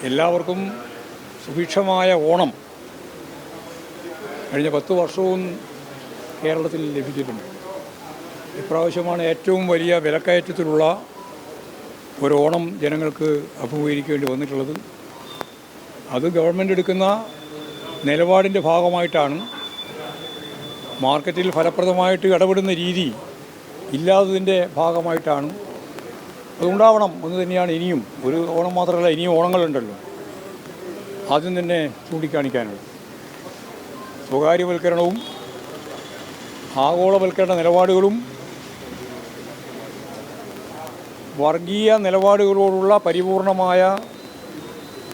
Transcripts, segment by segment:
എല്ലാവർക്കും സുഭിക്ഷമായ ഓണം കഴിഞ്ഞ 10 വർഷവും കേരളത്തിൽ ലഭിച്ചിട്ടുണ്ട്. ഇപ്രാവശ്യമാണ് ഏറ്റവും വലിയ വിലക്കയറ്റത്തിലുള്ള ഒരു ഓണം ജനങ്ങൾക്ക് അഭിമുഖീകരിക്കേണ്ടി വന്നിട്ടുള്ളത്. അത് ഗവൺമെൻറ് എടുക്കുന്ന നിലപാടിൻ്റെ ഭാഗമായിട്ടാണ്. മാർക്കറ്റിൽ ഫലപ്രദമായിട്ട് ഇടപെടുന്ന രീതി ഇല്ലാത്തതിൻ്റെ ഭാഗമായിട്ടാണ്. അതുണ്ടാവണം എന്ന് തന്നെയാണ് ഇനിയും. ഒരു ഓണം മാത്രമല്ല, ഇനിയും ഓണങ്ങളുണ്ടല്ലോ. ആദ്യം തന്നെ ചൂണ്ടിക്കാണിക്കാനുള്ളത് സ്വകാര്യവൽക്കരണവും ആഗോളവൽക്കരണ നിലപാടുകളും വർഗീയ നിലപാടുകളോടുള്ള പരിപൂർണമായ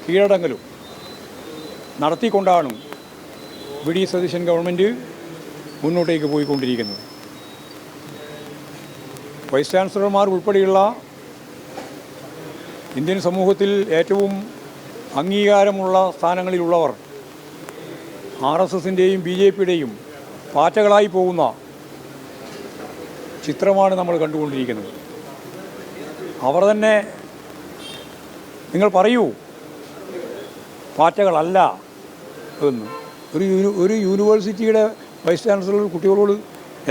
കീഴടങ്ങലും നടത്തിക്കൊണ്ടാണ് വി.ഡി. സതീശൻ ഗവൺമെൻറ് മുന്നോട്ടേക്ക് പോയിക്കൊണ്ടിരിക്കുന്നത്. വൈസ് ചാൻസലർമാർ ഉൾപ്പെടെയുള്ള ഇന്ത്യൻ സമൂഹത്തിൽ ഏറ്റവും അംഗീകാരമുള്ള സ്ഥാനങ്ങളിലുള്ളവർ RSSൻ്റെയും BJPയുടെയും പാറ്റകളായി പോകുന്ന ചിത്രമാണ് നമ്മൾ കണ്ടുകൊണ്ടിരിക്കുന്നത്. അവർ തന്നെ നിങ്ങൾ പറയൂ പാറ്റകളല്ല എന്ന്. ഒരു യൂണിവേഴ്സിറ്റിയുടെ വൈസ് ചാൻസലർ കുട്ടികളോട്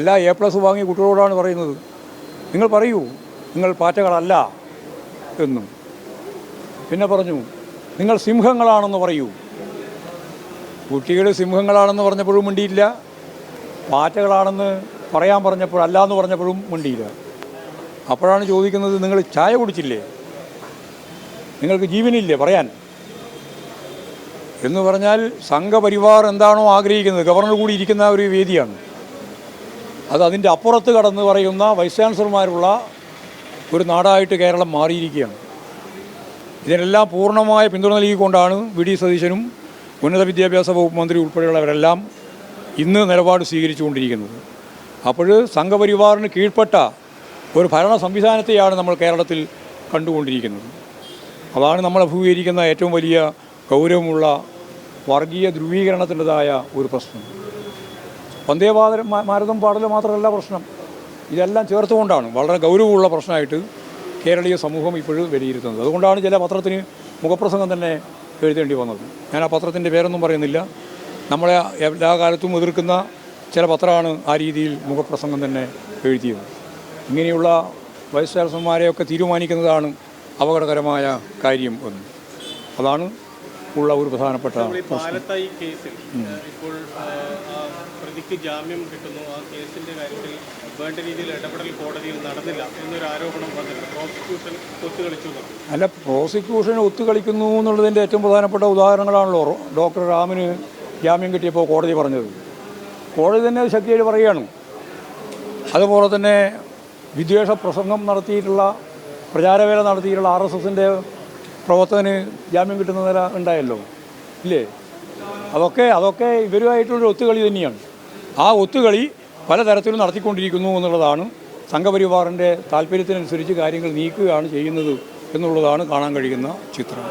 എല്ലാ A+ വാങ്ങിയ കുട്ടികളോടാണ് പറയുന്നത്, നിങ്ങൾ പറയൂ നിങ്ങൾ പാറ്റകളല്ല എന്നും. പിന്നെ പറഞ്ഞു, നിങ്ങൾ സിംഹങ്ങളാണെന്ന് പറയൂ. കുട്ടികൾ സിംഹങ്ങളാണെന്ന് പറഞ്ഞപ്പോഴും മിണ്ടിയില്ല, പാറ്റകളാണെന്ന് പറയാൻ പറഞ്ഞപ്പോൾ അല്ല എന്ന് പറഞ്ഞപ്പോഴും മിണ്ടിയില്ല. അപ്പോഴാണ് ചോദിക്കുന്നത്, നിങ്ങൾ ചായ കുടിച്ചില്ലേ, നിങ്ങൾക്ക് ജീവനില്ലേ പറയാൻ എന്ന് പറഞ്ഞാൽ സംഘപരിവാർ എന്താണോ ആഗ്രഹിക്കുന്നത്, ഗവർണർ കൂടി ഇരിക്കുന്ന ഒരു വേദിയാണ് അത്. അതിൻ്റെ അപ്പുറത്ത് കടന്ന് പറയുന്ന വൈസ് ചാൻസലർമാരുള്ള ഒരു നാടായിട്ട് കേരളം മാറിയിരിക്കുകയാണ്. ഇതിനെല്ലാം പൂർണ്ണമായ പിന്തുണ നൽകിക്കൊണ്ടാണ് വി.ഡി. സതീശനും ഉന്നത വിദ്യാഭ്യാസ വകുപ്പ് മന്ത്രി ഉൾപ്പെടെയുള്ളവരെല്ലാം ഇന്ന് നിലപാട് സ്വീകരിച്ചുകൊണ്ടിരിക്കുന്നത്. അപ്പോൾ സംഘപരിവാറിന് കീഴ്പ്പെട്ട ഒരു ഭരണ സംവിധാനത്തെയാണ് നമ്മൾ കേരളത്തിൽ കണ്ടുകൊണ്ടിരിക്കുന്നത്. അതാണ് നമ്മൾ അഭിമുഖീകരിക്കുന്ന ഏറ്റവും വലിയ ഗൗരവമുള്ള വർഗീയ ധ്രുവീകരണത്തിൻ്റെതായ ഒരു പ്രശ്നം. വന്ദേ ഭാരതം പാടൽ മാത്രമല്ല പ്രശ്നം, ഇതെല്ലാം ചേർത്തുകൊണ്ടാണ് വളരെ ഗൗരവമുള്ള പ്രശ്നമായിട്ട് കേരളീയ സമൂഹം ഇപ്പോഴും വിലയിരുത്തുന്നത്. അതുകൊണ്ടാണ് ചില പത്രത്തിന് മുഖപ്രസംഗം തന്നെ എഴുതേണ്ടി വന്നത്. ഞാൻ ആ പത്രത്തിൻ്റെ പേരൊന്നും പറയുന്നില്ല. നമ്മളെ എല്ലാ കാലത്തും എതിർക്കുന്ന ചില പത്രമാണ് ആ രീതിയിൽ മുഖപ്രസംഗം തന്നെ എഴുതിയത്. ഇങ്ങനെയുള്ള വൈസ് ചാൻസലർമാരെയൊക്കെ തീരുമാനിക്കുന്നതാണ് അപകടകരമായ കാര്യം എന്ന്. അതാണ് ഉള്ള ഒരു പ്രധാനപ്പെട്ട പാലത്തായി കേസിൽ ഇപ്പോൾ പ്രതിക്ക് ജാമ്യം കിട്ടുന്നു. ആ കേസിൻ്റെ കാര്യത്തിൽ വേണ്ട രീതിയിൽ ഇടപെടൽ കോടതിയിൽ നടന്നില്ല എന്നൊരു ആരോപണം വന്നിട്ടുണ്ട്. പ്രോസിക്യൂഷൻ ഒത്തുകളിച്ചു. അല്ല, പ്രോസിക്യൂഷൻ ഒത്തുകളിക്കുന്നു എന്നുള്ളതിൻ്റെ ഏറ്റവും പ്രധാനപ്പെട്ട ഉദാഹരണങ്ങളാണല്ലോ ഡോക്ടർ റാമിന് ജാമ്യം കിട്ടിയപ്പോൾ കോടതി പറഞ്ഞത്. കോടതി തന്നെ ശക്തിയായിട്ട് പറയുകയാണ്. അതുപോലെ തന്നെ വിദ്വേഷ പ്രസംഗം നടത്തിയിട്ടുള്ള, പ്രചാരവേല നടത്തിയിട്ടുള്ള RSSൻ്റെ പ്രവർത്തകന് ജാമ്യം കിട്ടുന്ന നില ഉണ്ടായല്ലോ, ഇല്ലേ? അതൊക്കെ ഇവരുമായിട്ടുള്ളൊരു ഒത്തുകളി തന്നെയാണ്. ആ ഒത്തുകളി പലതരത്തിലും നടത്തിക്കൊണ്ടിരിക്കുന്നു എന്നുള്ളതാണ്. സംഘപരിവാറിൻ്റെ താല്പര്യത്തിനനുസരിച്ച് കാര്യങ്ങൾ നീക്കുകയാണ് ചെയ്യുന്നത് എന്നുള്ളതാണ് കാണാൻ കഴിയുന്ന ചിത്രം.